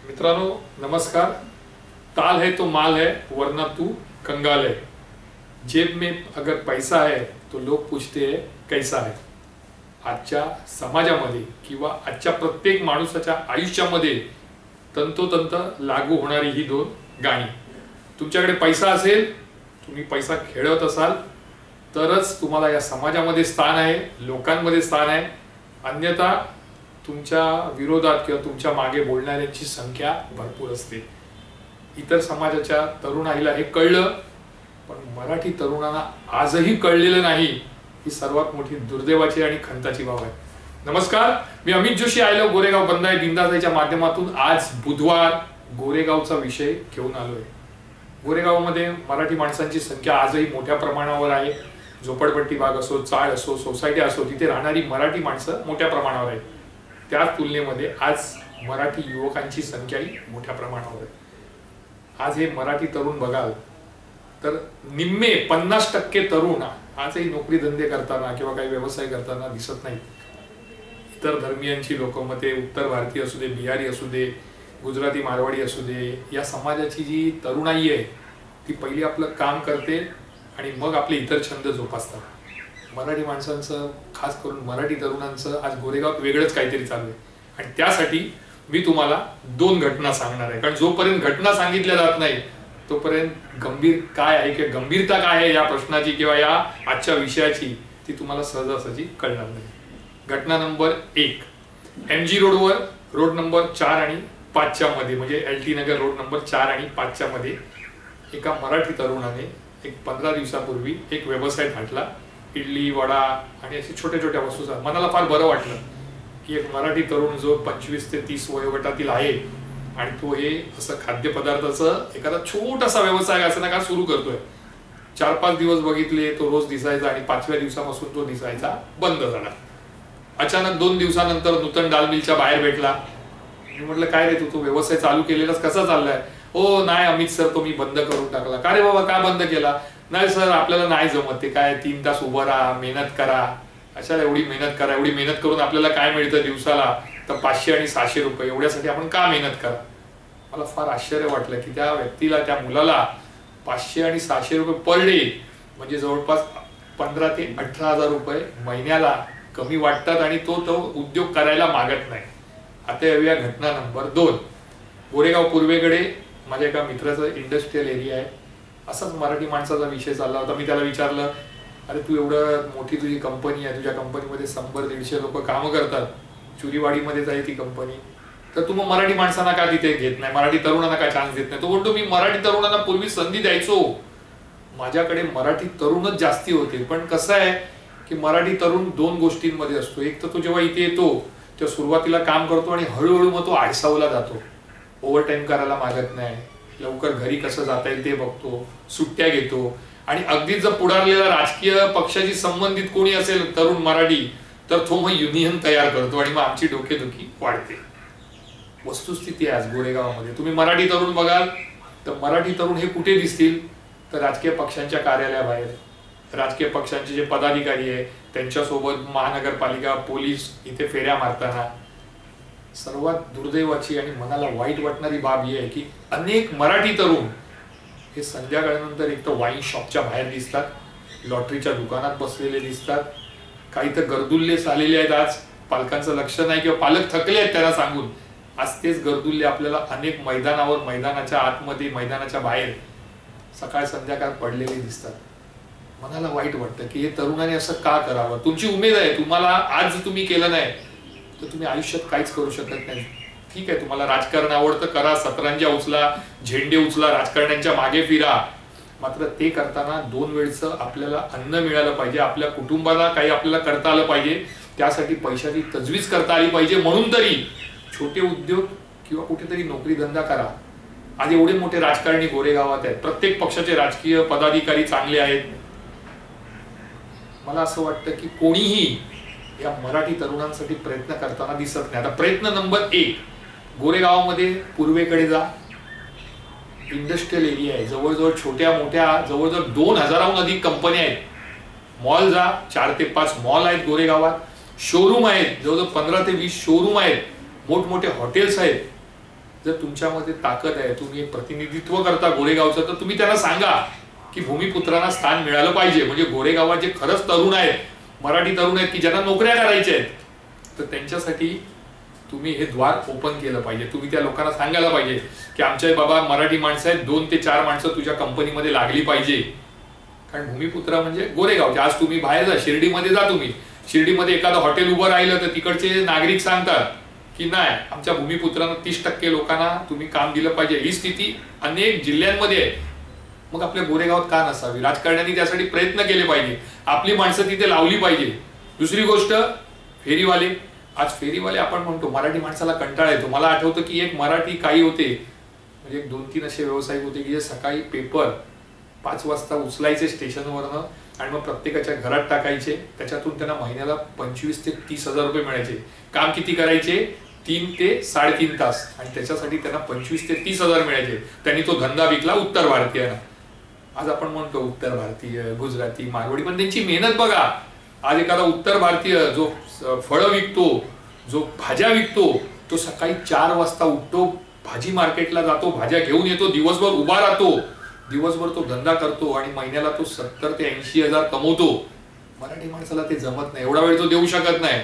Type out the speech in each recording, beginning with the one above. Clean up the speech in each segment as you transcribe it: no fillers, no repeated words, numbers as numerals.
मित्रांनो नमस्कार। ताल है तो माल है वरना तू कंगाल है। जेब में अगर पैसा है तो लोग पूछते हैं कैसा है। आजच्या समाजामध्ये किंवा आजच्या प्रत्येक माणसाच्या आयुष्यामध्ये तंतोतंत लागू होणारी ही दोन गाणी। तुमच्याकडे पैसा असेल, तुम्ही पैसा खेळत असाल तरच तुम्हाला या समाजामध्ये स्थान आहे, लोकांमध्ये स्थान आहे। अन्यथा तुमच्या विरोधात किंवा तुमच्या मागे बोलणाऱ्यांची संख्या भरपूर असते। इतर समाजाच्या तरुणाईला हे कळलं, पण मराठी तरुणांना आजही कळलेलं नाही। ही सर्वात मोठी दुर्दैवाची आणि खंताची बाब आहे। नमस्कार, मी अमित जोशी आयलो गोरेगाव बंद आहे बिंदासाईच्या माध्यमातून आज बुधवार गोरेगावचा विषय घेऊन आलोय। गोरेगावमध्ये मराठी माणसांची संख्या आजही मोठ्या प्रमाणावर आहे। झोपडपट्टी भाग असो, चाळ असो, सोसायटी असो, तिथे राहणारी मराठी माणसं मोठ्या प्रमाणावर आहे। त्या तुलनेमध्ये आज मराठी युवकांची संख्याही मोठ्या प्रमाणावर आहे। आज हे मराठी तरुण बघाल तर निम्मे 50% तरुण आजही नोकरी धंदे करताना किंवा काही व्यवसाय करताना दिसत नाहीत। इतर धर्मियांची लोक मग ते उत्तर भारतीय असू दे, बिहारी असू दे, गुजराती मारवाडी असू दे, या समाजाची जी तरुणाई आहे ती पहिली आपलं काम करते आणि मग आपले इतर छंद जोपासतात। मराठी माणसांचं, खास करून मराठी तरुणांचं आज गोरेगावात वेगळंच काहीतरी चालू आहे। आणि त्यासाठी मी तुम्हाला दोन घटना सांगणार आहे, कारण जोपर्यंत घटना सांगितल्या जात नाही तोपर्यंत गंभीर काय आहे किंवा गंभीरता काय आहे या प्रश्नाची किंवा या आजच्या विषयाची ती तुम्हाला सहजासहजी कळणार नाही। घटना नंबर 1, MG रोडवर रोड नंबर 4 आणि 5 मध्ये, म्हणजे LT नगर रोड नंबर 4 आणि 5 मध्ये एका मराठी तरुणाने एक 15 दिवसापूर्वी एक व्यवसाय घातला। इडली, वडा आणि अशी छोट्या छोट्या वस्तूचा। मनाला फार बरं वाटलं की एक मराठी तरुण जो 25 ते 30 वयोगटातील आहे आणि तो हे असं खाद्यपदार्थाचं एखादा छोटासा व्यवसाय असं ना का सुरू करतोय। 4-5 दिवस बघितले, तो रोज दिसायचा आणि 5व्या दिवसापासून तो दिसायचा बंद झाला। अचानक 2 दिवसानंतर नूतन डाल मिलच्या बाहेर भेटला। मी म्हटलं काय रे, तू व्यवसाय चालू केलेलास, कसा चाललाय? हो नाही अमित सर, तो मी बंद करून टाकला। का रे बाबा, का बंद केला? नाही सर, आपल्याला नाही जमत, ते काय 3 तास उभं राहा, मेहनत करा, अशाला एवढी मेहनत करा, एवढी मेहनत करून आपल्याला काय मिळतं दिवसाला? तर 500 आणि 600 रुपये, एवढ्यासाठी आपण का मेहनत करा? मला फार आश्चर्य वाटलं की त्या व्यक्तीला, त्या मुलाला 500 आणि 600 रुपये पर डे म्हणजे जवळपास 15 ते 18,000 रुपये महिन्याला कमी वाटतात आणि तो उद्योग करायला मागत नाही। आता येऊया घटना नंबर 2। गोरेगाव पूर्वेकडे माझ्या एका मित्राचं इंडस्ट्रियल एरिया आहे। असाच मराठी माणसाचा विषय चालला होता। मी त्याला विचारलं, अरे तू एवढं मोठी तुझी कंपनी आहे, तुझ्या कंपनीमध्ये 100-150 लोक कामं करतात, चुरीवाडीमध्येच आहे ती कंपनी, तर तू मग मराठी माणसांना का तिथे घेत नाही, मराठी तरुणांना का चान्स देत नाही? तो म्हणतो, मी मराठी तरुणांना पूर्वी संधी द्यायचो, माझ्याकडे मराठी तरुणच जास्ती होते। पण कसं आहे की मराठी तरुण 2 गोष्टींमध्ये असतो। एक तर तो जेव्हा इथे येतो तेव्हा सुरुवातीला काम करतो आणि हळूहळू मग तो आळसावला जातो, ओव्हरटाईम करायला मागत नाही, लवकर घरी कसं जाता येईल ते बघतो, सुट्ट्या घेतो आणि अगदीच जर पुढारलेला राजकीय पक्षाशी संबंधित कोणी असेल तरुण मराठी तर तो मग युनियन तयार करतो आणि मग आमची डोकेदुखी वाढते। वस्तुस्थिती आहे आज गोरेगावामध्ये। तुम्ही मराठी तरुण बघाल तर मराठी तरुण हे कुठे दिसतील? तर राजकीय पक्षांच्या कार्यालयाबाहेर, राजकीय पक्षांचे जे पदाधिकारी आहे त्यांच्यासोबत महानगरपालिका, पोलीस इथे फेऱ्या मारताना। सर्वात दुर्दैवाची आणि मनाला वाईट वाटणारी बाब ही आहे की अनेक मराठी तरुण हे संध्याकाळनंतर एक तर वाईन शॉपच्या बाहेर दिसतात, लॉटरीच्या दुकानात बसलेले दिसतात, काही तर गर्दुल्लेस आलेले आहेत। आज पालकांचं लक्ष नाही किंवा पालक थकले आहेत त्यांना सांगून। आज तेच गर्दुल्ले आपल्याला अनेक मैदानावर, मैदानाच्या आतमध्ये, मैदानाच्या बाहेर सकाळ संध्याकाळ पडलेले दिसतात। मनाला वाईट वाटतं की हे तरुणांनी असं का करावं? तुमची उमेद आहे, तुम्हाला आज तुम्ही केलं नाही तर तुम्ही आयुष्यात काहीच करू शकत नाही। ठीक आहे, तुम्हाला राजकारण आवडतं, करा, सतरंज्या उचला, झेंडे उचला, राजकारण्यांच्या मागे फिरा, मात्र ते करताना 2 वेळचं आपल्याला अन्न मिळालं पाहिजे, आपल्या कुटुंबाला काही आपल्याला करता आलं पाहिजे, त्यासाठी पैशाची तजवीज करता आली पाहिजे। म्हणून तरी छोटे उद्योग किंवा कुठेतरी नोकरी धंदा करा। आज एवढे मोठे राजकारणी गोरेगावात आहेत, प्रत्येक पक्षाचे राजकीय पदाधिकारी चांगले आहेत। मला असं वाटतं की कोणीही या मराठी तरुणांसाठी प्रयत्न करताना दिसत नाही। आता प्रयत्न नंबर 1, गोरेगावामध्ये पूर्वेकडे जा, इंडस्ट्रियल एरिया आहे, जवळजवळ छोट्या मोठ्या जवळजवळ 2000हून अधिक कंपन्या आहेत। मॉल जा, 4 ते 5 मॉल आहेत गोरेगावात, शोरूम आहेत, जवळजवळ 15 ते 20 शोरूम आहेत, मोठमोठे हॉटेल्स आहेत। जर तुमच्यामध्ये ताकद आहे, तुम्ही एक प्रतिनिधित्व करता गोरेगावचं, तर तुम्ही त्यांना सांगा की भूमिपुत्रांना स्थान मिळालं पाहिजे. म्हणजे गोरेगावात जे खरंच तरुण आहेत, मराठी तरुण आहेत की ज्यांना नोकऱ्या करायच्या आहेत, तर त्यांच्यासाठी तुम्ही हे द्वार ओपन केलं पाहिजे. तुम्ही त्या लोकांना सांगायला पाहिजे की आमच्या बाबा मराठी माणसं आहेत, 2 ते 4 माणसं तुझ्या कंपनीमध्ये लागली पाहिजे. कारण भूमिपुत्र म्हणजे गोरेगावचे. आज तुम्ही बाहेर जा, शिर्डीमध्ये जा, तुम्ही शिर्डीमध्ये एखादं हॉटेल उभं राहिलं तर तिकडचे नागरिक सांगतात की नाही, आमच्या भूमिपुत्रांना 30% लोकांना तुम्ही काम दिलं पाहिजे. ही स्थिती अनेक जिल्ह्यांमध्ये आहे. मग आपल्या गोरेगावात का नसावी? राजकारण्यांनी त्यासाठी प्रयत्न केले पाहिजे, आपली माणसं तिथे लावली पाहिजे. दुसरी गोष्ट, फेरीवाले. आज फेरीवाले आपण म्हणतो, मराठी माणसाला कंटाळा येतो. मला आठवतं की एक मराठी काही होते, म्हणजे 2-3 असे व्यावसायिक होते की जे सकाळी पेपर 5 वाजता उचलायचे स्टेशनवरनं आणि मग प्रत्येकाच्या घरात टाकायचे. त्याच्यातून त्यांना महिन्याला 25 ते 30 हजार रुपये मिळायचे. काम किती करायचे? 3 ते 3.5 तास, आणि त्याच्यासाठी त्यांना 25 ते 30 हजार मिळायचे. त्यांनी तो धंदा विकला उत्तर भारतीयांना. आज आपण म्हणतो उत्तर भारतीय, गुजराती, मारवाडी, पण त्यांची मेहनत बघा. आज एखादा उत्तर भारतीय जो फळं विकतो, जो भाज्या विकतो, तो सकाळी 4 वाजता उठतो, भाजी मार्केटला जातो, भाज्या घेऊन येतो, दिवसभर उभा राहतो, दिवसभर तो धंदा करतो आणि महिन्याला तो 70 ते 80 हजार कमवतो. मराठी माणसाला ते जमत नाही, एवढा वेळ तो देऊ शकत नाही.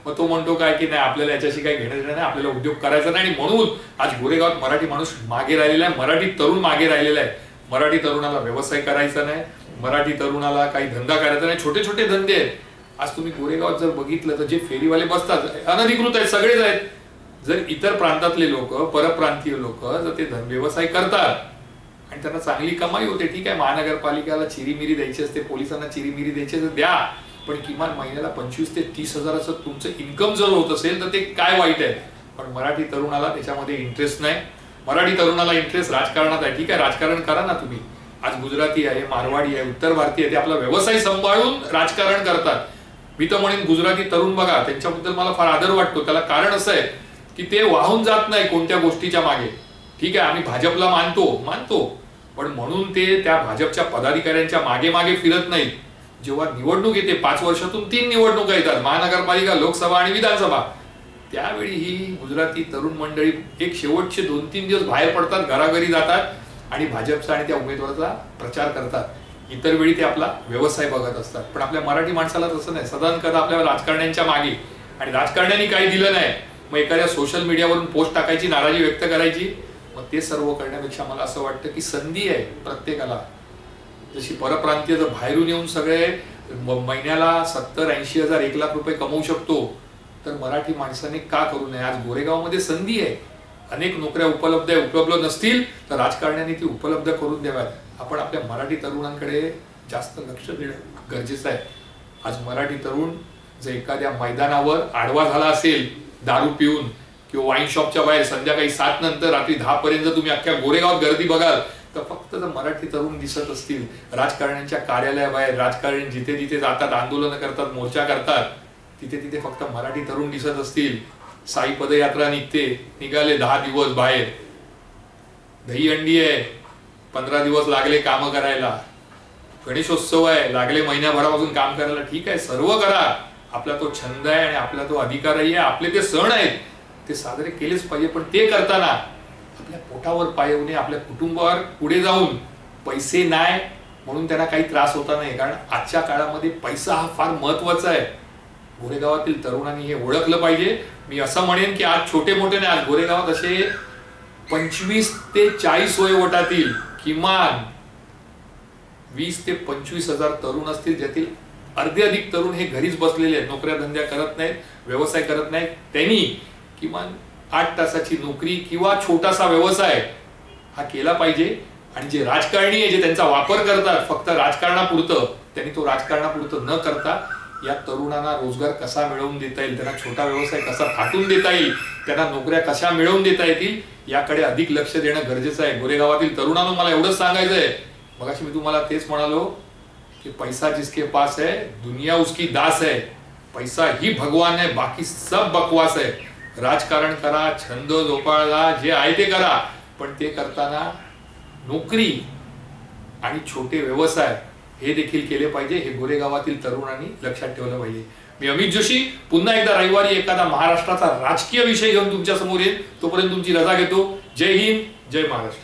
मग तो म्हणतो काय की नाही, आपल्याला याच्याशी काही घेणं देणं नाही, आपल्याला उद्योग करायचा नाही. आणि म्हणून आज गोरेगावात मराठी माणूस मागे राहिलेला आहे, मराठी तरुण मागे राहिलेला आहे. मराठी तरुणाला व्यवसाय करायचा नाही, मराठी तरुणाला काही धंदा करायचा नाही. छोटे छोटे धंदे आहेत. आज तुम्ही गोरेगावात जर बघितलं तर जे फेरीवाले बसतात अनधिकृत आहेत, सगळेच आहेत. जर इतर प्रांतातले लोक, परप्रांतीय लोक जर ते व्यवसाय करतात आणि त्यांना चांगली कमाई होते, ठीक आहे, महानगरपालिकेला चिरीमिरी द्यायची असते, पोलिसांना चिरीमिरी द्यायची असते, द्या. पण किमान महिन्याला 25 ते 30 हजाराचं तुमचं इन्कम जर होत असेल तर ते काय वाईट आहे. पण मराठी तरुणाला त्याच्यामध्ये इंटरेस्ट नाही. मराठी तरुणाला इंटरेस्ट राजकारणात आहे. ठीक आहे, राजकारण करा ना तुम्ही. आज गुजराती आहे, मारवाडी आहे, उत्तर भारतीय आहे, ते आपला व्यवसाय सांभाळून राजकारण करतात. मी तर म्हणेन गुजराती तरुण बघा, त्यांच्याबद्दल मला फार आदर वाटतो. त्याला कारण असं आहे की ते वाहून जात नाही कोणत्या गोष्टीच्या मागे. ठीक आहे, आम्ही भाजपला मानतो, पण म्हणून ते त्या भाजपच्या पदाधिकाऱ्यांच्या मागे मागे फिरत नाहीत. जेव्हा निवडणूक येते, 5 वर्षातून 3 निवडणुका येतात, महानगरपालिका, लोकसभा आणि विधानसभा, त्यावेळी ही गुजराती तरुण मंडळी एक शेवटचे 2-3 दिवस बाहेर पडतात, घराघरी जातात आणि भाजपचा आणि त्या उमेदवाराचा प्रचार करतात. इतर वेळी ते आपला व्यवसाय बघत असतात. पण आपल्या मराठी माणसाला तसं नाही. सदान कदा आपल्या राजकारण्यांच्या मागे, आणि राजकारण्यांनी काही दिलं नाही मग एखाद्या सोशल मीडियावरून पोस्ट टाकायची, नाराजी व्यक्त करायची. मग ते सर्व करण्यापेक्षा मला असं वाटतं की संधी आहे प्रत्येकाला. जशी परप्रांतीय जर बाहेरून येऊन सगळे महिन्याला 70-80 हजार, 1 लाख रुपये कमवू शकतो, तर मराठी माणसाने का करू नये? आज गोरेगावमध्ये संधी आहे, अनेक नोकऱ्या उपलब्ध आहे. उपलब्ध नसतील तर राजकारण्यांनी ती उपलब्ध करून द्याव्यात. आपण आपल्या मराठी तरुणांकडे जास्त लक्ष देणं गरजेचं आहे. आज मराठी तरुण जर एखाद्या मैदानावर आडवा झाला असेल दारू पिऊन किंवा वाईन शॉपच्या बाहेर संध्याकाळी 7 नंतर रात्री 10 पर्यंत तुम्ही अख्ख्या गोरेगावात गर्दी बघाल, तर फक्त जर मराठी तरुण दिसत असतील, राजकारण्यांच्या कार्यालयाबाहेर राजकारणी जिथे जिथे जातात, आंदोलन करतात, मोर्चा करतात, तिथे तिथे फक्त मराठी तरुण दिसत असतील. साई पदयात्रा निघाले 10 दिवस बाहेर, दहीहंडी आहे, 15 दिवस लागले काम करायला, गणेशोत्सव आहे, लागले महिन्याभरापासून काम करायला. ठीक आहे, सर्व करा, आपला तो छंद आहे आणि आपला तो अधिकारही आहे. आपले ते सण आहेत, ते साजरे केलेच पाहिजे. पण ते करताना आपल्या पोटावर पाय येऊ नये. आपल्या कुटुंबावर पुढे जाऊन पैसे नाही म्हणून त्यांना काही त्रास होता नाही. कारण आजच्या काळामध्ये पैसा हा फार महत्वाचा आहे. गोरेगावातील तरुणांनी हे ओळखलं पाहिजे. मी असं म्हणेन की आज छोटे मोठे नाही, आज गोरेगावात असे 25 ते 40 वयोगटातील किमान 20 ते 25 हजार तरुण असतील, ज्यातील अर्धे अधिक तरुण हे घरीच बसलेले आहेत, नोकऱ्या धंद्या करत नाहीत, व्यवसाय करत नाहीत. त्यांनी किमान 8 तासाची नोकरी किंवा छोटासा व्यवसाय हा केला पाहिजे. आणि जे राजकारणी आहे, जे त्यांचा वापर करतात फक्त राजकारणापुरतं, त्यांनी तो राजकारणापुरतं न करता या तरुणांना रोजगार कसा मिळवून देता येईल, त्यांना छोटा व्यवसाय कसा थाटून देता येईल, त्यांना नोकऱ्या कशा मिळवून देता येतील, याकडे अधिक लक्ष देणं गरजेचं आहे. गोरेगावातील तरुणांना मला एवढंच सांगायचं आहे. मगाशी मी तुम्हाला तेच म्हणालो कि पैसा जिसके पास है दुनिया उसकी दास है. पैसा ही भगवान है, बाकी सब बकवास है. राजकारण करा, छंद जोपाळा, जे आहे ते करा, पण ते करताना नोकरी आणि छोटे व्यवसाय हे देखील केले पाहिजे. हे गोरेगावातील तरुणांनी लक्षात ठेवलं पाहिजे. मी अमित जोशी पुन्हा एकदा रविवारी एखादा महाराष्ट्राचा राजकीय विषय घेऊन तुमच्या समोर येईल. तोपर्यंत तुमची रजा घेतो. जय हिंद, जय महाराष्ट्र.